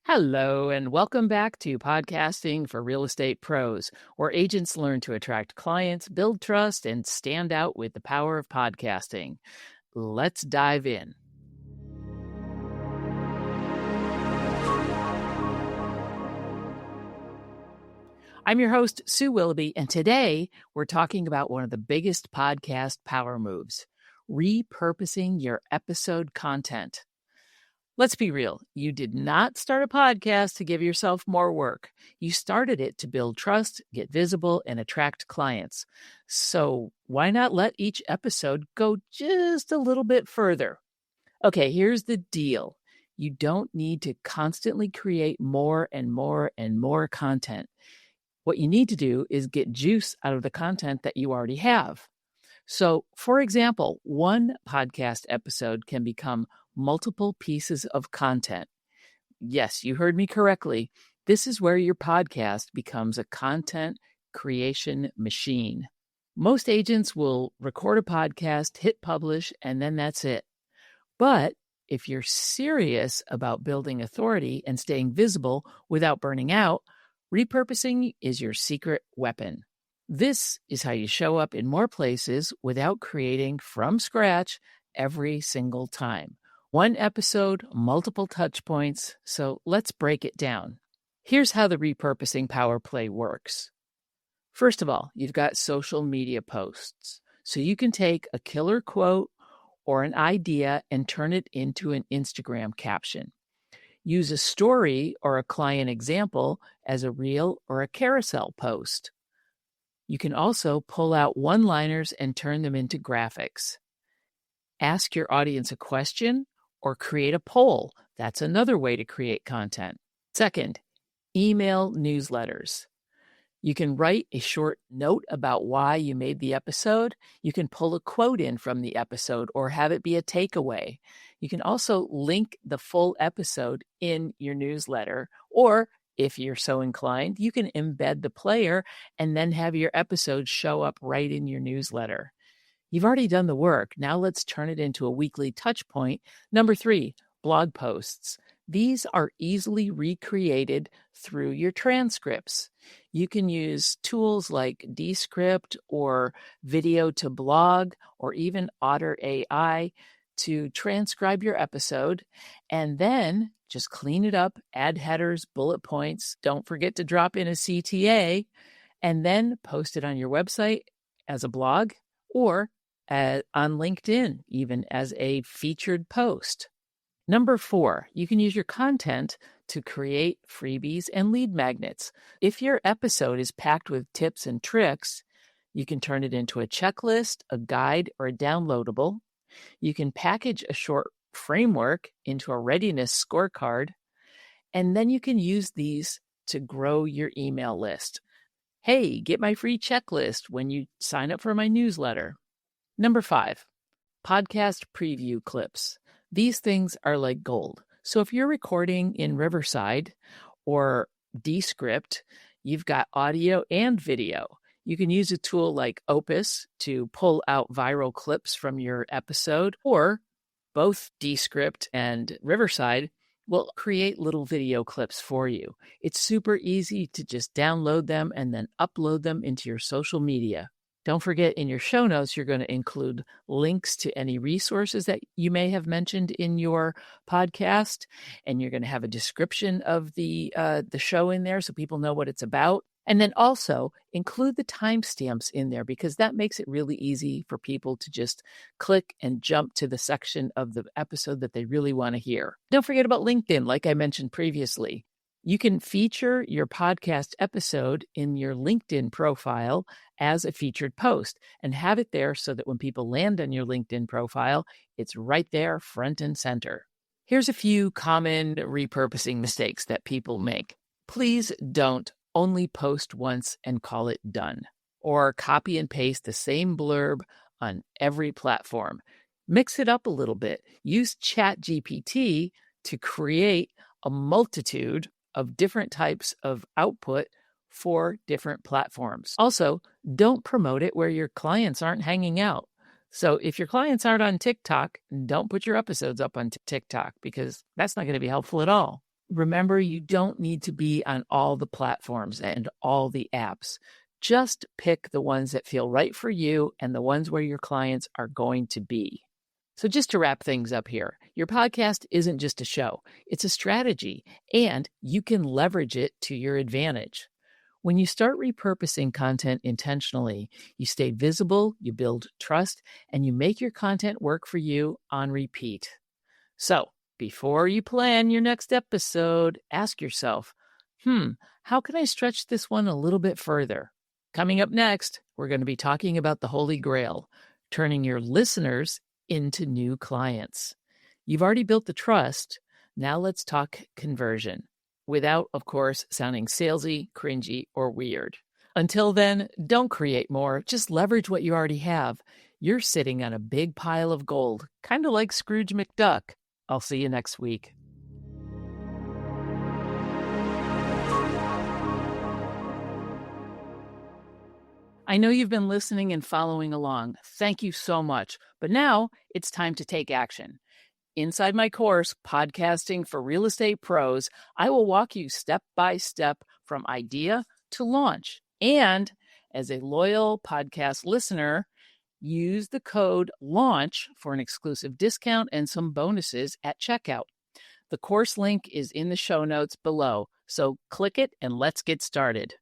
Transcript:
Hello, and welcome back to Podcasting for Real Estate Pros, where agents learn to attract clients, build trust, and stand out with the power of podcasting. Let's dive in. I'm your host, Sue Willoughby, and today we're talking about one of the biggest podcast power moves, repurposing your episode content. Let's be real. You did not start a podcast to give yourself more work. You started it to build trust, get visible, and attract clients. So why not let each episode go just a little bit further? Okay, here's the deal. You don't need to constantly create more and more and more content. What you need to do is get juice out of the content that you already have. So, for example, one podcast episode can become multiple pieces of content. Yes, you heard me correctly. This is where your podcast becomes a content creation machine. Most agents will record a podcast, hit publish, and then that's it. But if you're serious about building authority and staying visible without burning out, repurposing is your secret weapon. This is how you show up in more places without creating from scratch every single time. One episode, multiple touch points. So let's break it down. Here's how the repurposing power play works. First of all, you've got social media posts. So you can take a killer quote or an idea and turn it into an Instagram caption. Use a story or a client example as a reel or a carousel post. You can also pull out one-liners and turn them into graphics. Ask your audience a question or create a poll. That's another way to create content. Second, email newsletters. You can write a short note about why you made the episode. You can pull a quote in from the episode or have it be a takeaway. You can also link the full episode in your newsletter, or if you're so inclined, you can embed the player and then have your episode show up right in your newsletter. You've already done the work. Now let's turn it into a weekly touch point. Number 3, blog posts. These are easily recreated through your transcripts. You can use tools like Descript or Video to Blog or even Otter AI to transcribe your episode, and then just clean it up, add headers, bullet points. Don't forget to drop in a CTA, and then post it on your website as a blog or on LinkedIn, even as a featured post. Number 4, you can use your content to create freebies and lead magnets. If your episode is packed with tips and tricks, you can turn it into a checklist, a guide, or a downloadable. You can package a short framework into a readiness scorecard, and then you can use these to grow your email list. Hey, get my free checklist when you sign up for my newsletter. Number 5, podcast preview clips. These things are like gold. So if you're recording in Riverside or Descript, you've got audio and video. You can use a tool like Opus to pull out viral clips from your episode, or both Descript and Riverside will create little video clips for you. It's super easy to just download them and then upload them into your social media. Don't forget, in your show notes, you're going to include links to any resources that you may have mentioned in your podcast, and you're going to have a description of the show in there so people know what it's about. And then also include the timestamps in there, because that makes it really easy for people to just click and jump to the section of the episode that they really want to hear. Don't forget about LinkedIn, like I mentioned previously. You can feature your podcast episode in your LinkedIn profile as a featured post and have it there so that when people land on your LinkedIn profile, it's right there front and center. Here's a few common repurposing mistakes that people make. Please don't only post once and call it done, or copy and paste the same blurb on every platform. Mix it up a little bit. Use ChatGPT to create a multitude of different types of output for different platforms. Also, don't promote it where your clients aren't hanging out. So if your clients aren't on TikTok, don't put your episodes up on TikTok, because that's not going to be helpful at all. Remember, you don't need to be on all the platforms and all the apps. Just pick the ones that feel right for you and the ones where your clients are going to be. So just to wrap things up here, your podcast isn't just a show, it's a strategy, and you can leverage it to your advantage. When you start repurposing content intentionally, you stay visible, you build trust, and you make your content work for you on repeat. So, before you plan your next episode, ask yourself, how can I stretch this one a little bit further? Coming up next, we're going to be talking about the Holy Grail, turning your listeners into new clients. You've already built the trust. Now let's talk conversion without, of course, sounding salesy, cringy, or weird. Until then, don't create more. Just leverage what you already have. You're sitting on a big pile of gold, kind of like Scrooge McDuck. I'll see you next week. I know you've been listening and following along. Thank you so much. But now it's time to take action. Inside my course, Podcasting for Real Estate Pros, I will walk you step by step from idea to launch. And as a loyal podcast listener, use the code LAUNCH for an exclusive discount and some bonuses at checkout. The course link is in the show notes below, so click it and let's get started.